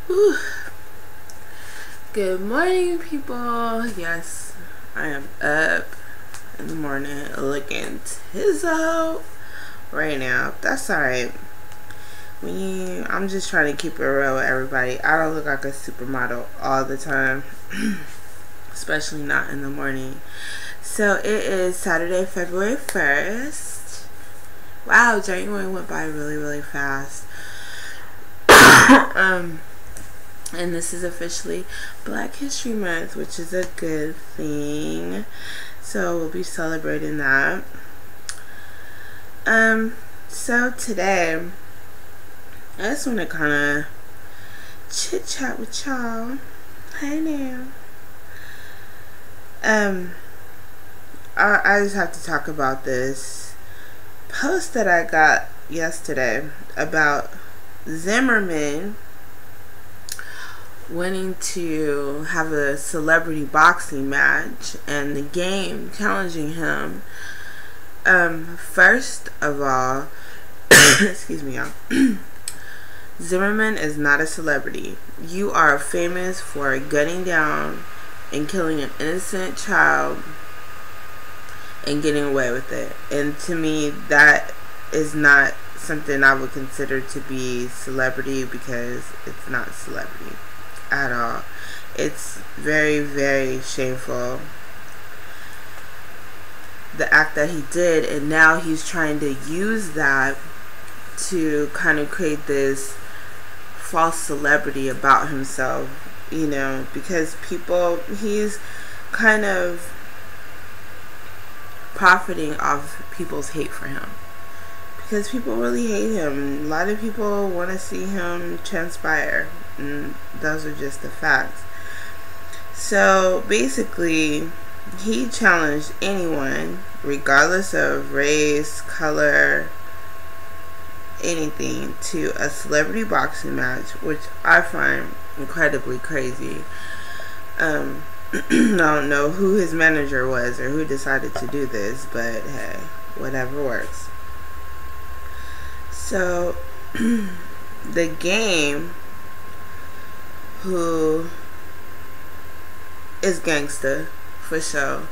Whew. Good morning, people. Yes, I am up in the morning looking tizzo right now. That's alright. I'm just trying to keep it real with everybody. I don't look like a supermodel all the time, especially not in the morning. So it is Saturday, February 1st. Wow, January went by really fast. And this is officially Black History Month, which is a good thing. So we'll be celebrating that. So today, I just want to kind of chit chat with y'all. Hey now. I just have to talk about this post that I got yesterday about Zimmerman wanting to have a celebrity boxing match and the game challenging him. First of all, excuse me, y'all. Zimmerman is not a celebrity. You are famous for gunning down and killing an innocent child and getting away with it. And to me, that is not something I would consider to be celebrity, because it's not celebrity at all. It's very shameful, the act that he did, and now he's trying to use that to kind of create this false celebrity about himself, you know, because he's kind of profiting off people's hate for him, because people really hate him. A lot of people want to see him transpire, and those are just the facts. So basically, he challenged anyone, regardless of race, color, anything, to a celebrity boxing match, which I find incredibly crazy. I don't know who his manager was or who decided to do this, but hey, whatever works. So the game, who is gangsta for sure.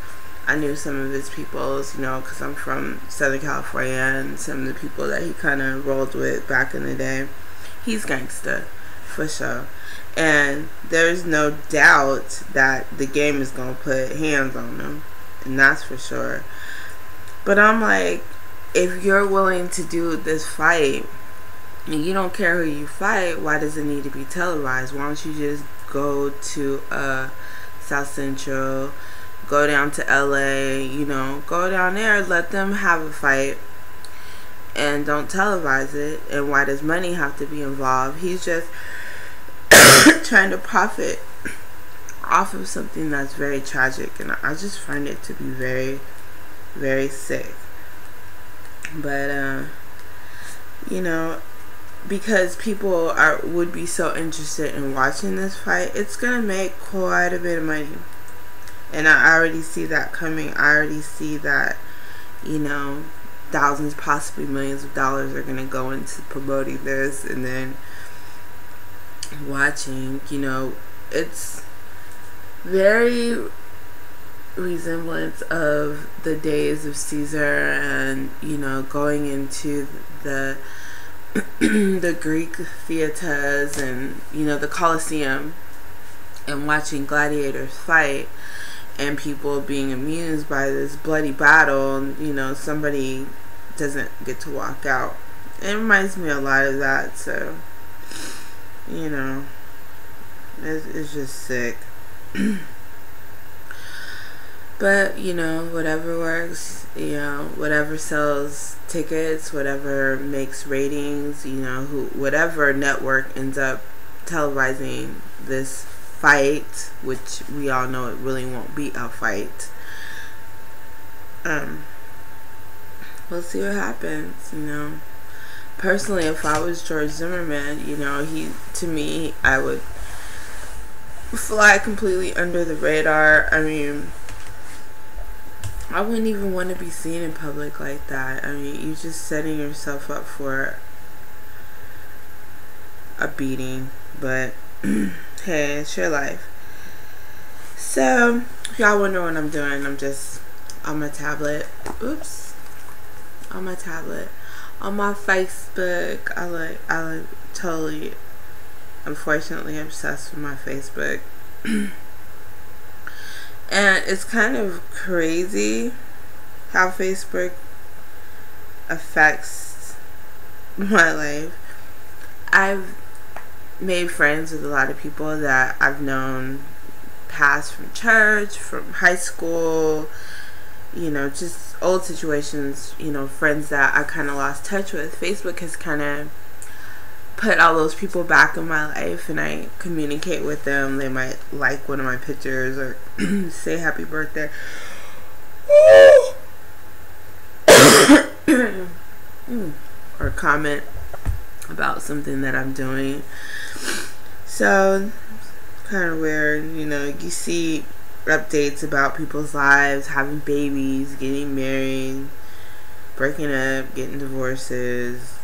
I knew some of his peoples, you know, because I'm from Southern California, and some of the people that he kind of rolled with back in the day. He's gangsta for sure. And there's no doubt that the game is going to put hands on him, and that's for sure. But I'm like, if you're willing to do this fight and you don't care who you fight, why does it need to be televised? Why don't you just go to South Central, go down to LA, you know, go down there, let them have a fight, and don't televise it? And why does money have to be involved? He's just trying to profit off of something that's very tragic, and I just find it to be very sick. But you know, because people would be so interested in watching this fight, it's gonna make quite a bit of money, and I already see that coming. I already see that, you know, thousands, possibly millions of dollars are gonna go into promoting this, and then watching, you know, it's very resemblance of the days of Caesar, and, you know, going into the the Greek theaters, and, you know, the Colosseum, and watching gladiators fight, and people being amused by this bloody battle, and, you know, somebody doesn't get to walk out. It reminds me a lot of that. So, you know, it's just sick. But, you know, whatever works, you know, whatever sells tickets, whatever makes ratings, you know, whatever network ends up televising this fight, which we all know it really won't be a fight. We'll see what happens, you know. Personally, if I was George Zimmerman, you know, to me, I would fly completely under the radar. I mean, I wouldn't even want to be seen in public like that. I mean, you're just setting yourself up for a beating. But Hey, it's your life. So, if y'all wonder what I'm doing, I'm just on my tablet. Oops. On my tablet. On my Facebook. I like totally, unfortunately, obsessed with my Facebook. And it's kind of crazy how Facebook affects my life. I've made friends with a lot of people that I've known past from church, from high school, you know, just old situations, you know, friends that I kind of lost touch with. Facebook has kind of put all those people back in my life, and I communicate with them. They might like one of my pictures or say happy birthday or comment about something that I'm doing. So kind of weird, you know, you see updates about people's lives, having babies, getting married, breaking up, getting divorces,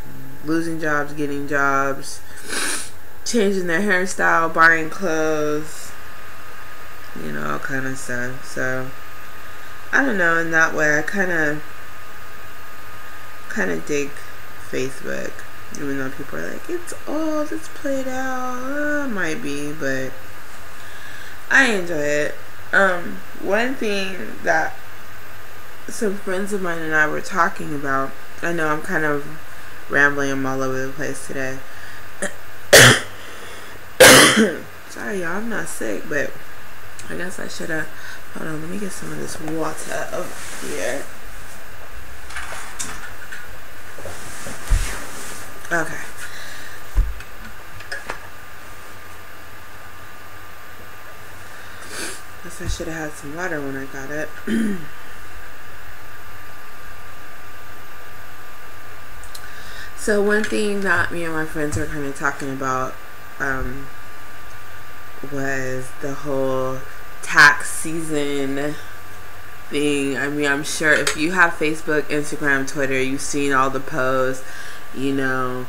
losing jobs, getting jobs, changing their hairstyle, buying clothes, you know, all kind of stuff. So I don't know, in that way I kind of dig Facebook, even though people are like, it's old, it's played out. Might be, but I enjoy it. One thing that some friends of mine and I were talking about, I know I'm kind of rambling, I'm all over the place today. Sorry y'all, I'm not sick, but I guess I should have. Hold on, let me get some of this water over here. Okay. Guess I should have had some water when I got it. So one thing that me and my friends were kind of talking about was the whole tax season thing. I mean, I'm sure if you have Facebook, Instagram, Twitter, you've seen all the posts, you know,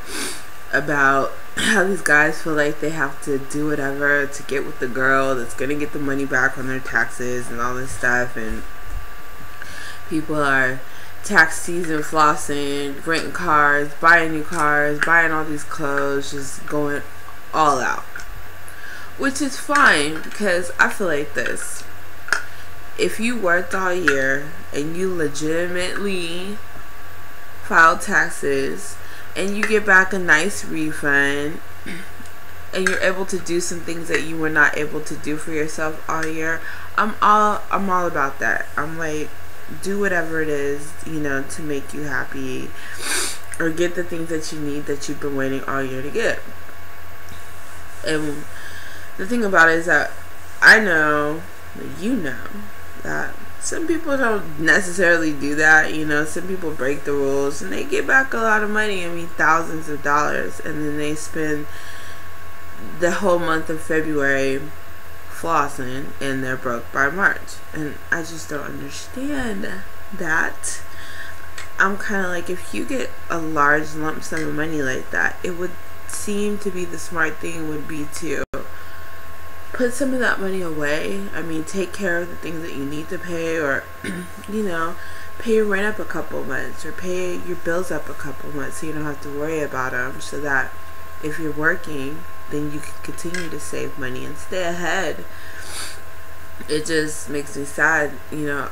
about how these guys feel like they have to do whatever to get with the girl that's gonna get the money back on their taxes and all this stuff. And people are tax season flossing, renting cars, buying new cars, buying all these clothes, just going all out, which is fine, because I feel like this: if you worked all year and you legitimately filed taxes and you get back a nice refund and you're able to do some things that you were not able to do for yourself all year, I'm all about that. I'm like, do whatever it is, you know, to make you happy, or get the things that you need that you've been waiting all year to get. And the thing about it is that I know, you know, that some people don't necessarily do that. You know, some people break the rules and they get back a lot of money. I mean, thousands of dollars, and then they spend the whole month of February flossing and they're broke by March. And I just don't understand that. I'm kind of like, if you get a large lump sum of money like that, it would seem to be the smart thing would be to put some of that money away. I mean, take care of the things that you need to pay, or you know, pay your rent up a couple months, or pay your bills up a couple months, so you don't have to worry about them, so that if you're working, then you can continue to save money and stay ahead. It just makes me sad, you know.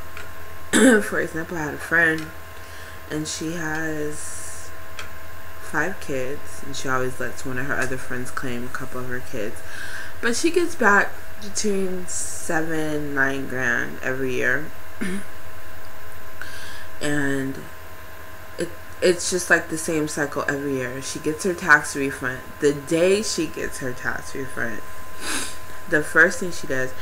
For example, I had a friend, and she has 5 kids, and she always lets one of her other friends claim a couple of her kids. But she gets back between 7 and 9 grand every year. And it's just like the same cycle every year. She gets her tax refund. The day she gets her tax refund, the first thing she does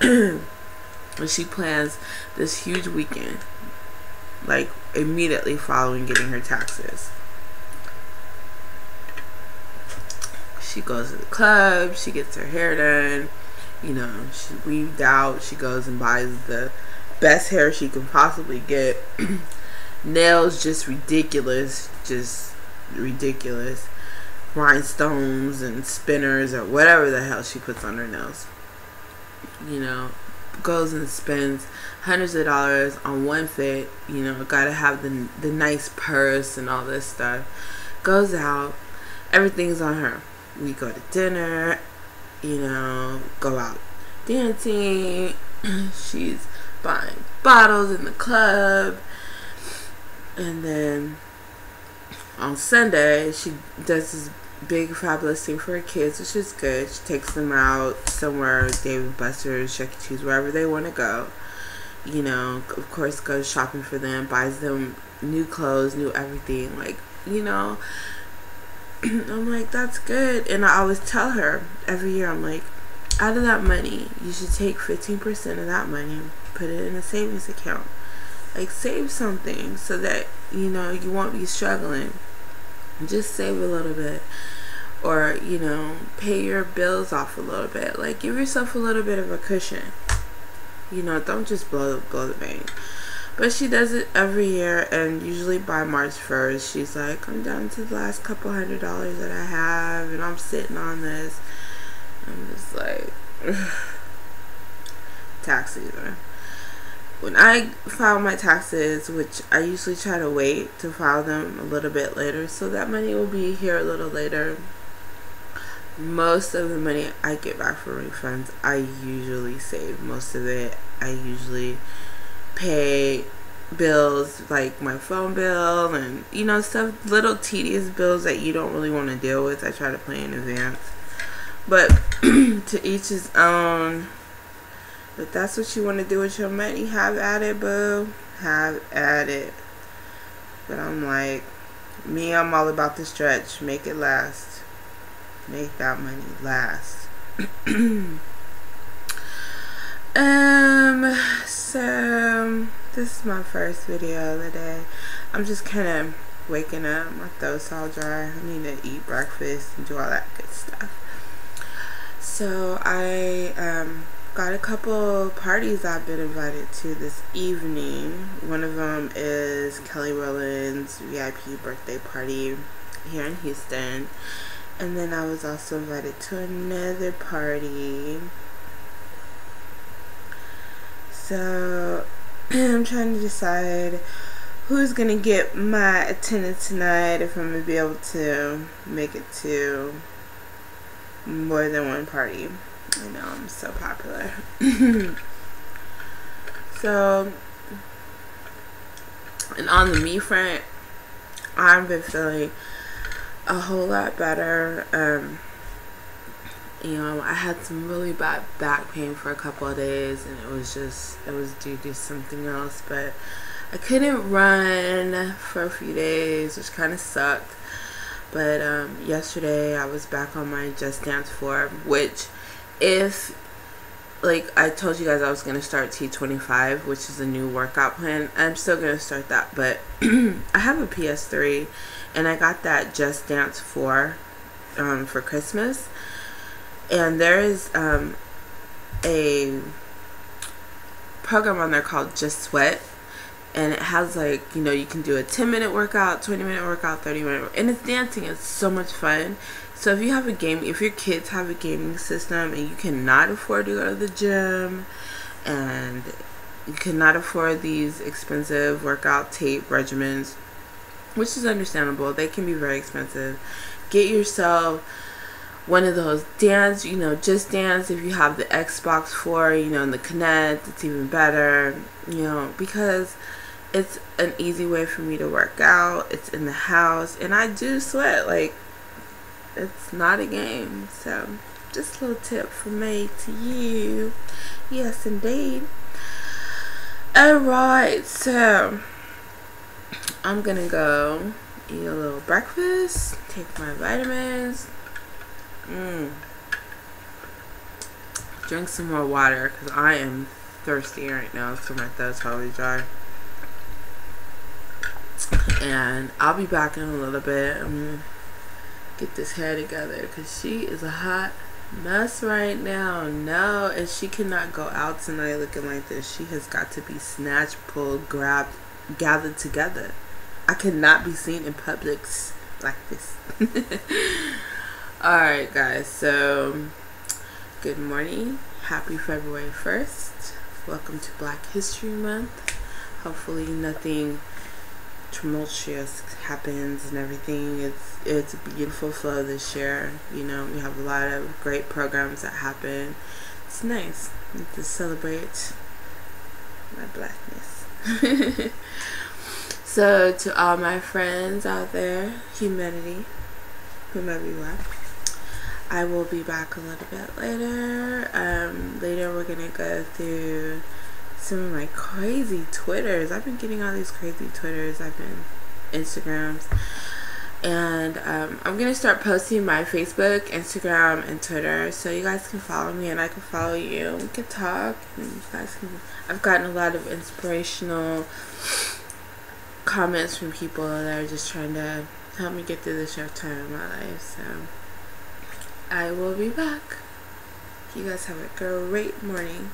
is she plans this huge weekend, like immediately following getting her taxes. She goes to the club, she gets her hair done, you know, she weaved out, she goes and buys the best hair she can possibly get. Nails, just ridiculous. rhinestones and spinners or whatever the hell she puts on her nails. You know, goes and spends hundreds of dollars on one fit. You know, gotta have the nice purse and all this stuff. Goes out, everything's on her. We go to dinner, you know, go out dancing. She's buying bottles in the club. And then on Sunday, she does this big fabulous thing for her kids, which is good. She takes them out somewhere, Dave & Buster's, Chuck E. Cheese, wherever they want to go. You know, of course, goes shopping for them, buys them new clothes, new everything. Like, you know, I'm like, that's good. And I always tell her every year, I'm like, out of that money, you should take 15% of that money, put it in a savings account. Like, save something so that, you know, you won't be struggling. Just save a little bit. Or, you know, pay your bills off a little bit. Like, give yourself a little bit of a cushion. You know, don't just blow the bank. But she does it every year, and usually by March 1st, she's like, I'm down to the last couple $100 that I have, and I'm sitting on this. I'm just like, ugh. Tax season. When I file my taxes, which I usually try to wait to file them a little bit later, so that money will be here a little later. Most of the money I get back for refunds, I usually save. Most of it, I usually pay bills like my phone bill and, you know, stuff, little tedious bills that you don't really want to deal with. I try to pay in advance. But to each his own. If that's what you want to do with your money, have at it, boo. Have at it. But I'm like, I'm all about the stretch. Make it last. Make that money last. So this is my first video of the day. I'm just kind of waking up. My throat's all dry. I need to eat breakfast and do all that good stuff. So I got a couple parties I've been invited to this evening. One of them is Kelly Rowland's VIP birthday party here in Houston. And then I was also invited to another party. So I'm trying to decide who's gonna get my attendance tonight, if I'm gonna be able to make it to more than one party. I know, I'm so popular. So, and on the me front, I've been feeling a whole lot better. You know, I had some really bad back pain for a couple of days, and it was due to something else, but I couldn't run for a few days, which kind of sucked. But yesterday I was back on my Just Dance form, which, if, like I told you guys, I was going to start T25, which is a new workout plan. I'm still going to start that, but I have a PS3, and I got that Just Dance 4 for Christmas. And there is a program on there called Just Sweat. And it has, like, you know, you can do a 10-minute workout, 20-minute workout, 30-minute, and it's dancing. It's so much fun. So if you have if your kids have a gaming system and you cannot afford to go to the gym, and you cannot afford these expensive workout tape regimens, which is understandable, they can be very expensive, get yourself one of those dance, you know, Just Dance. If you have the Xbox 4, you know, and the Kinect, it's even better, you know, because it's an easy way for me to work out. It's in the house, and I do sweat. Like, it's not a game. So, just a little tip from me to you. Yes, indeed. Alright, so I'm gonna go eat a little breakfast, take my vitamins, drink some more water, because I am thirsty right now, so my throat's probably dry. And I'll be back in a little bit. I'm gonna get this hair together, because she is a hot mess right now. No, and she cannot go out tonight looking like this. She has got to be snatched, pulled, grabbed, gathered together. I cannot be seen in Publix like this. Alright guys, so good morning. Happy February 1st. Welcome to Black History Month. Hopefully nothing tumultuous happens and everything. It's a beautiful flow this year. You know, we have a lot of great programs that happen. It's nice to celebrate my blackness. So to all my friends out there, humanity, whomever you are, I will be back a little bit later. Later we're gonna go through some of my crazy Twitters. I've been getting all these crazy Twitters. Instagrams. And I'm gonna start posting my Facebook, Instagram, and Twitter, so you guys can follow me and I can follow you. We can talk. And you guys can. I've gotten a lot of inspirational comments from people that are just trying to help me get through this rough time in my life. So I will be back. You guys have a great morning.